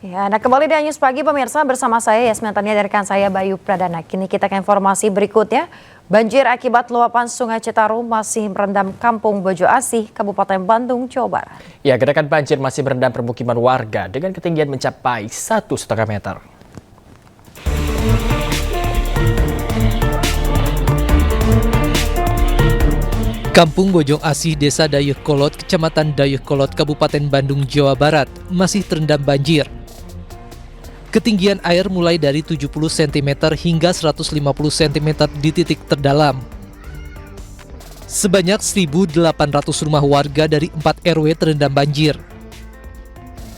Ya, Anda kembali di News Pagi pemirsa bersama saya Yasmin Tania dari rekan saya Bayu Pradana. Kini kita ke informasi berikutnya. Banjir akibat luapan Sungai Citarum masih merendam Kampung Bojo Asih, Kabupaten Bandung, Jawa Barat. Ya, genangan banjir masih merendam permukiman warga dengan ketinggian mencapai 1,5 meter. Kampung Bojong Asih, Desa Dayeuhkolot, Kecamatan Dayeuhkolot, Kabupaten Bandung, Jawa Barat, masih terendam banjir. Ketinggian air mulai dari 70 cm hingga 150 cm di titik terdalam. Sebanyak 1.800 rumah warga dari 4 RW terendam banjir.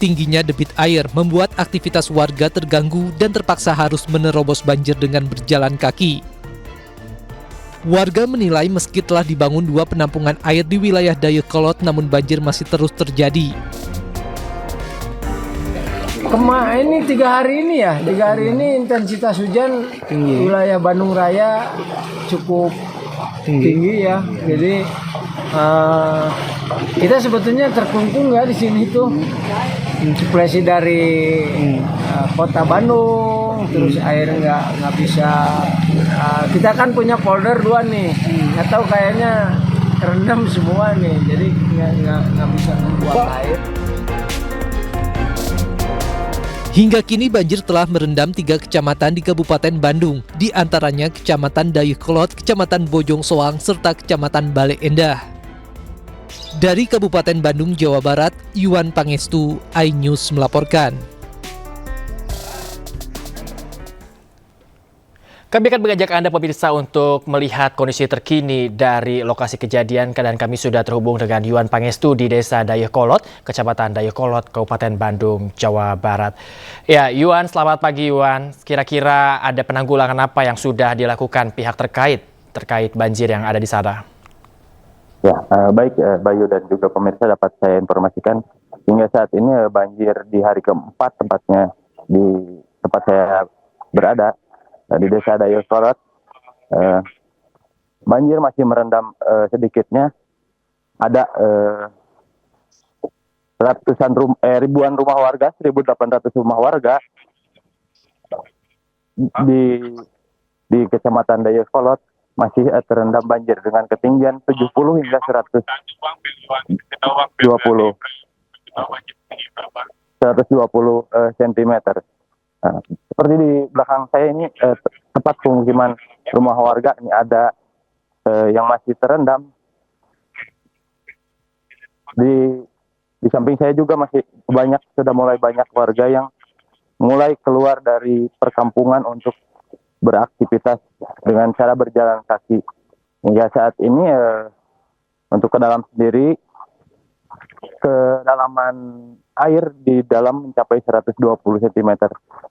Tingginya debit air membuat aktivitas warga terganggu dan terpaksa harus menerobos banjir dengan berjalan kaki. Warga menilai meski telah dibangun 2 penampungan air di wilayah Dayeuhkolot, namun banjir masih terus terjadi. Ini 3 hari ini intensitas hujan tinggi. Wilayah Bandung Raya cukup tinggi ya. Jadi kita sebetulnya terkungkung nggak di sini tuh. Suplesi dari kota Bandung, terus air nggak bisa. Kita kan punya folder 2 nih, nggak tahu kayaknya terendam semua nih, jadi nggak bisa membuat air. Hingga kini banjir telah merendam 3 kecamatan di Kabupaten Bandung, di antaranya Kecamatan Dayeuhkolot, Kecamatan Bojong Soang, serta Kecamatan Bale Endah. Dari Kabupaten Bandung, Jawa Barat, Yuan Pangestu, iNews melaporkan. Kami akan mengajak Anda pemirsa untuk melihat kondisi terkini dari lokasi kejadian, dan kami sudah terhubung dengan Yuan Pangestu di Desa Dayeuhkolot, Kecamatan Dayeuhkolot, Kabupaten Bandung, Jawa Barat. Ya, Yuan, selamat pagi Yuan. Kira-kira ada penanggulangan apa yang sudah dilakukan pihak terkait banjir yang ada di sana? Ya, baik Bayu dan juga pemirsa, dapat saya informasikan hingga saat ini banjir di hari keempat tempatnya di tempat saya berada. Di Desa Dayeuhkolot, banjir masih merendam sedikitnya. Ada ribuan rumah warga, 1.800 rumah warga di Kecamatan Dayeuhkolot masih terendam banjir dengan ketinggian 70 hingga 120 cm. Seperti di belakang saya ini tempat pemukiman rumah warga, ini ada yang masih terendam. Di samping saya juga masih sudah mulai banyak warga yang mulai keluar dari perkampungan untuk beraktivitas dengan cara berjalan kaki. Hingga saat ini untuk ke dalam sendiri, kedalaman air di dalam mencapai 120 cm.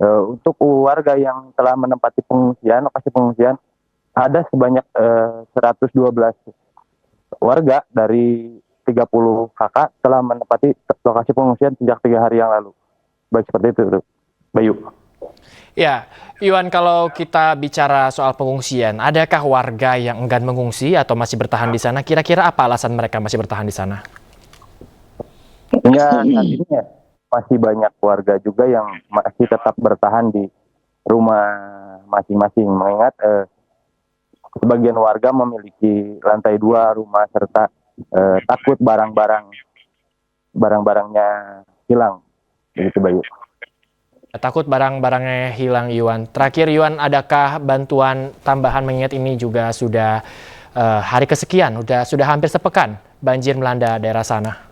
Untuk warga yang telah menempati lokasi pengungsian, ada sebanyak 112 warga dari 30 kakak telah menempati lokasi pengungsian sejak 3 hari yang lalu. Baik, seperti itu, Bayu. Ya, Yuan, kalau kita bicara soal pengungsian, adakah warga yang enggan mengungsi atau masih bertahan di sana? Kira-kira apa alasan mereka masih bertahan di sana? Hingga saat ini masih banyak warga juga yang masih tetap bertahan di rumah masing-masing, mengingat sebagian warga memiliki lantai 2 rumah serta takut barang-barangnya hilang. Begitu, Bayu. Takut barang-barangnya hilang, Yuan. Terakhir, Yuan, adakah bantuan tambahan, mengingat ini juga sudah hari kesekian, sudah hampir sepekan banjir melanda daerah sana?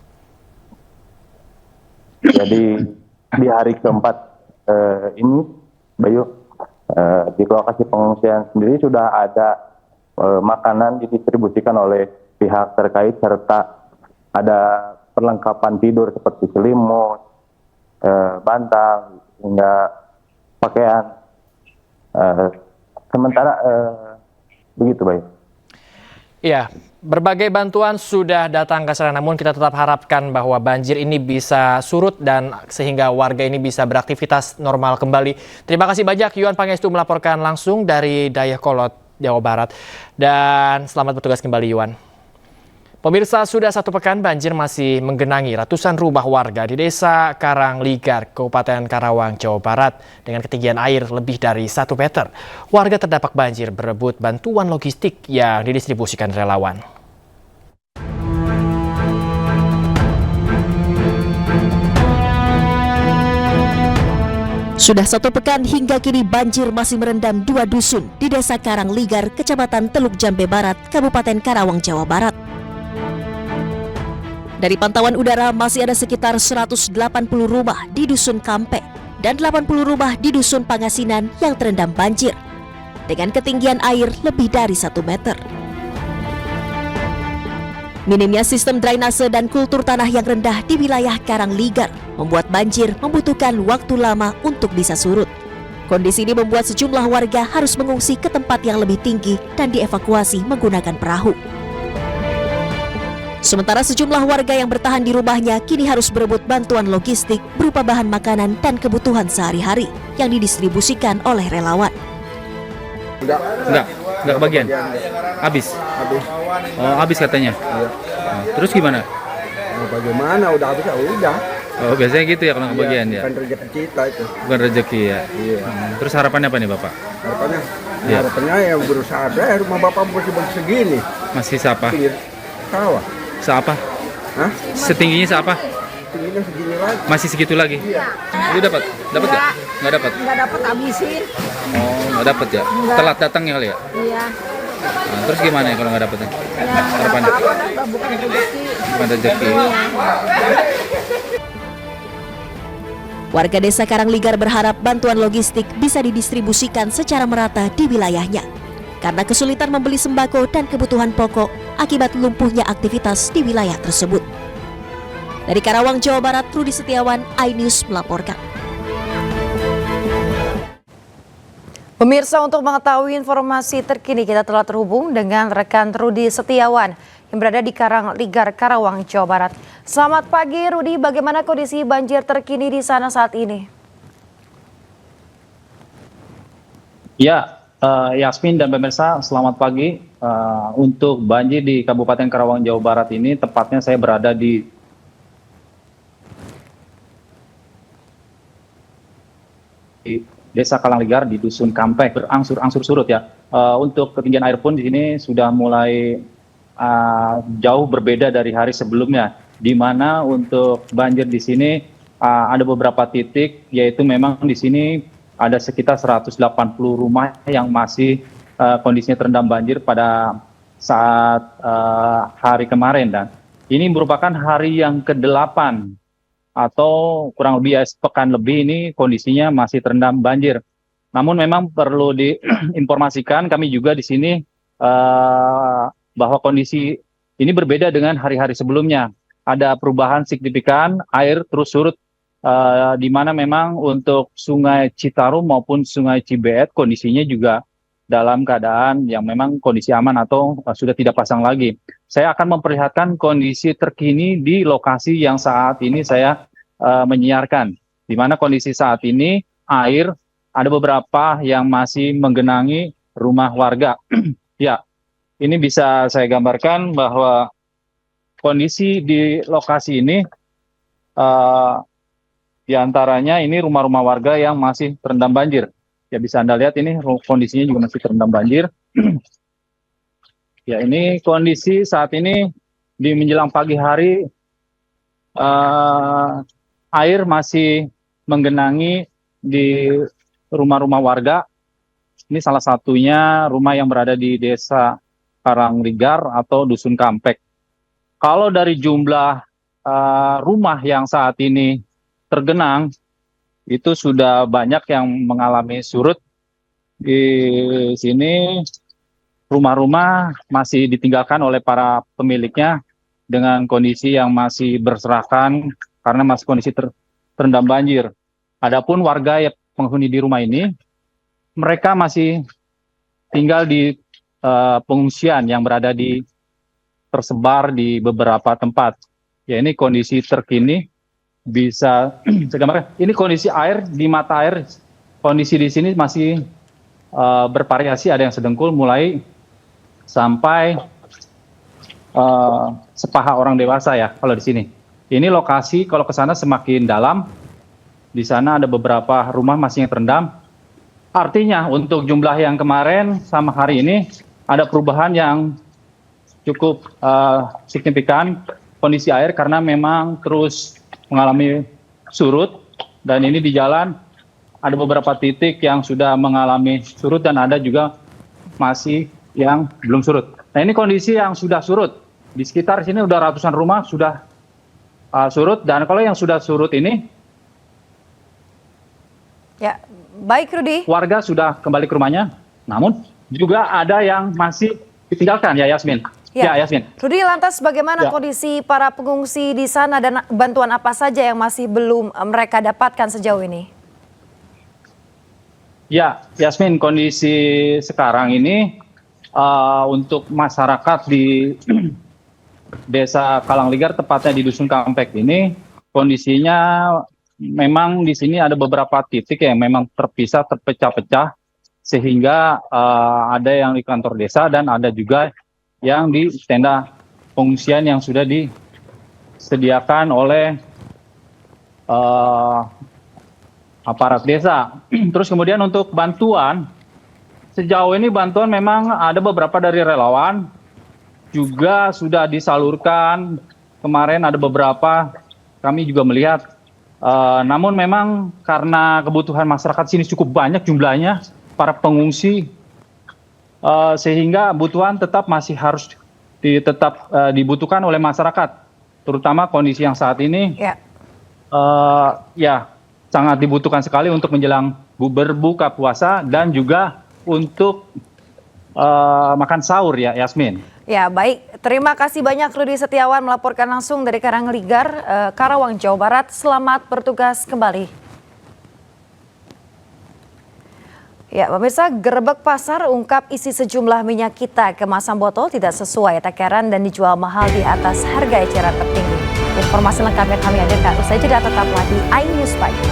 Jadi di hari keempat ini, Bayu, di lokasi pengungsian sendiri sudah ada makanan didistribusikan oleh pihak terkait, serta ada perlengkapan tidur seperti selimut, bantal, hingga pakaian. Sementara begitu, Bayu. Iya, berbagai bantuan sudah datang ke sana, namun kita tetap harapkan bahwa banjir ini bisa surut dan sehingga warga ini bisa beraktivitas normal kembali. Terima kasih banyak Yuan Pangestu melaporkan langsung dari Dayeuhkolot, Jawa Barat. Dan selamat bertugas kembali, Yuan. Pemirsa, sudah 1 pekan banjir masih menggenangi ratusan rumah warga di Desa Karangligar, Kabupaten Karawang, Jawa Barat dengan ketinggian air lebih dari 1 meter. Warga terdampak banjir berebut bantuan logistik yang didistribusikan relawan. Sudah 1 pekan hingga kini banjir masih merendam 2 dusun di Desa Karangligar, Kecamatan Teluk Jambe Barat, Kabupaten Karawang, Jawa Barat. Dari pantauan udara masih ada sekitar 180 rumah di Dusun Kampe dan 80 rumah di Dusun Pangasinan yang terendam banjir dengan ketinggian air lebih dari 1 meter. Minimnya sistem drainase dan kultur tanah yang rendah di wilayah Karangligar membuat banjir membutuhkan waktu lama untuk bisa surut. Kondisi ini membuat sejumlah warga harus mengungsi ke tempat yang lebih tinggi dan dievakuasi menggunakan perahu. Sementara sejumlah warga yang bertahan di rumahnya kini harus berebut bantuan logistik berupa bahan makanan dan kebutuhan sehari-hari yang didistribusikan oleh relawan. Enggak kebagian. Habis. Oh, habis katanya. Iya. Terus gimana? Bagaimana udah habis ya udah. Oh, biasanya gitu ya kalau kebagian ya. Bukan rezeki kita itu. Bukan rezeki ya. Iya. Terus harapannya apa nih, Bapak? Harapannya ya berusaha ada rumah Bapak masih segini. Masih siapa? Pinggir sawah. Seapa? Hah? Setingginya seapa? Tingginya segini lagi. Masih segitu lagi? Iya. Itu dapat? Dapat enggak? Enggak dapat. Nggak dapat, habisin. Oh, enggak dapat ya. Enggak. Telat datangnya kali ya? Iya. Nah, terus gimana ya kalau enggak dapatnya? Ya, Harapannya? apa-apa, bukan rezeki. Bukan rezeki. Warga Desa Karangligar berharap bantuan logistik bisa didistribusikan secara merata di wilayahnya karena kesulitan membeli sembako dan kebutuhan pokok akibat lumpuhnya aktivitas di wilayah tersebut. Dari Karawang, Jawa Barat, Rudi Setiawan, iNews melaporkan. Pemirsa, untuk mengetahui informasi terkini kita telah terhubung dengan rekan Rudi Setiawan yang berada di Karangligar, Karawang, Jawa Barat. Selamat pagi Rudi, bagaimana kondisi banjir terkini di sana saat ini? Ya, Yasmin dan pemirsa, selamat pagi. Untuk banjir di Kabupaten Karawang, Jawa Barat ini, tepatnya saya berada di Desa Karangligar di Dusun Kampe, berangsur-angsur surut ya. Untuk ketinggian air pun di sini sudah mulai jauh berbeda dari hari sebelumnya, di mana untuk banjir di sini ada beberapa titik, yaitu memang di sini ada sekitar 180 rumah yang masih kondisinya terendam banjir pada saat hari kemarin, dan ini merupakan hari yang ke-8 atau kurang lebih sepekan lebih ini kondisinya masih terendam banjir. Namun memang perlu diinformasikan kami juga di sini bahwa kondisi ini berbeda dengan hari-hari sebelumnya. Ada perubahan signifikan, air terus surut di mana memang untuk Sungai Citarum maupun Sungai Cibeet kondisinya juga dalam keadaan yang memang kondisi aman atau sudah tidak pasang lagi. Saya akan memperlihatkan kondisi terkini di lokasi yang saat ini saya menyiarkan, di mana kondisi saat ini air ada beberapa yang masih menggenangi rumah warga. Ya, ini bisa saya gambarkan bahwa kondisi di lokasi ini di antaranya ini rumah-rumah warga yang masih terendam banjir. Ya, bisa Anda lihat ini kondisinya juga masih terendam banjir. Ya, ini kondisi saat ini di menjelang pagi hari, air masih menggenangi di rumah-rumah warga. Ini salah satunya rumah yang berada di Desa Karangligar atau Dusun Kampek. Kalau dari jumlah rumah yang saat ini tergenang, itu sudah banyak yang mengalami surut. Di sini rumah-rumah masih ditinggalkan oleh para pemiliknya dengan kondisi yang masih berserakan karena masih kondisi terendam banjir. Adapun warga yang penghuni di rumah ini, mereka masih tinggal di pengungsian yang berada tersebar di beberapa tempat. Ya, ini kondisi terkini. Bisa saya gambarkan. Ini kondisi air di mata air. Kondisi di sini masih bervariasi, ada yang sedengkul mulai sampai sepaha orang dewasa ya kalau di sini. Ini lokasi kalau ke sana semakin dalam, di sana ada beberapa rumah masih yang terendam. Artinya untuk jumlah yang kemarin sama hari ini ada perubahan yang cukup signifikan kondisi air karena memang terus mengalami surut, dan ini di jalan ada beberapa titik yang sudah mengalami surut dan ada juga masih yang belum surut. Nah ini kondisi yang sudah surut. Di sekitar sini udah ratusan rumah sudah surut, dan kalau yang sudah surut ini Ya, baik Rudi. warga sudah kembali ke rumahnya, namun juga ada yang masih ditinggalkan ya Yasmin. Ya Yasmin. Rudi, lantas bagaimana Ya. kondisi para pengungsi di sana dan bantuan apa saja yang masih belum mereka dapatkan sejauh ini? Ya Yasmin, kondisi sekarang ini untuk masyarakat di Desa Kalangligar, tepatnya di Dusun Kampek ini, kondisinya memang di sini ada beberapa titik yang memang terpecah-pecah, sehingga ada yang di kantor desa dan ada juga yang di tenda pengungsian yang sudah disediakan oleh aparat desa. Terus kemudian untuk bantuan, sejauh ini bantuan memang ada beberapa dari relawan, juga sudah disalurkan. Kemarin ada beberapa, kami juga melihat. Namun memang karena kebutuhan masyarakat sini cukup banyak jumlahnya, para pengungsi, sehingga kebutuhan tetap masih harus dibutuhkan oleh masyarakat. Terutama kondisi yang saat ini, ya sangat dibutuhkan sekali untuk menjelang berbuka puasa dan juga untuk makan sahur ya Yasmin. Ya, baik. Terima kasih banyak Rudi Setiawan melaporkan langsung dari Karangligar, Karawang, Jawa Barat. Selamat bertugas kembali. Ya, pemirsa, gerebek pasar ungkap isi sejumlah minyak kita kemasan botol tidak sesuai takaran dan dijual mahal di atas harga eceran tertinggi. Informasi lengkapnya kami hadirkan usai jeda, tetaplah di iNews Pagi.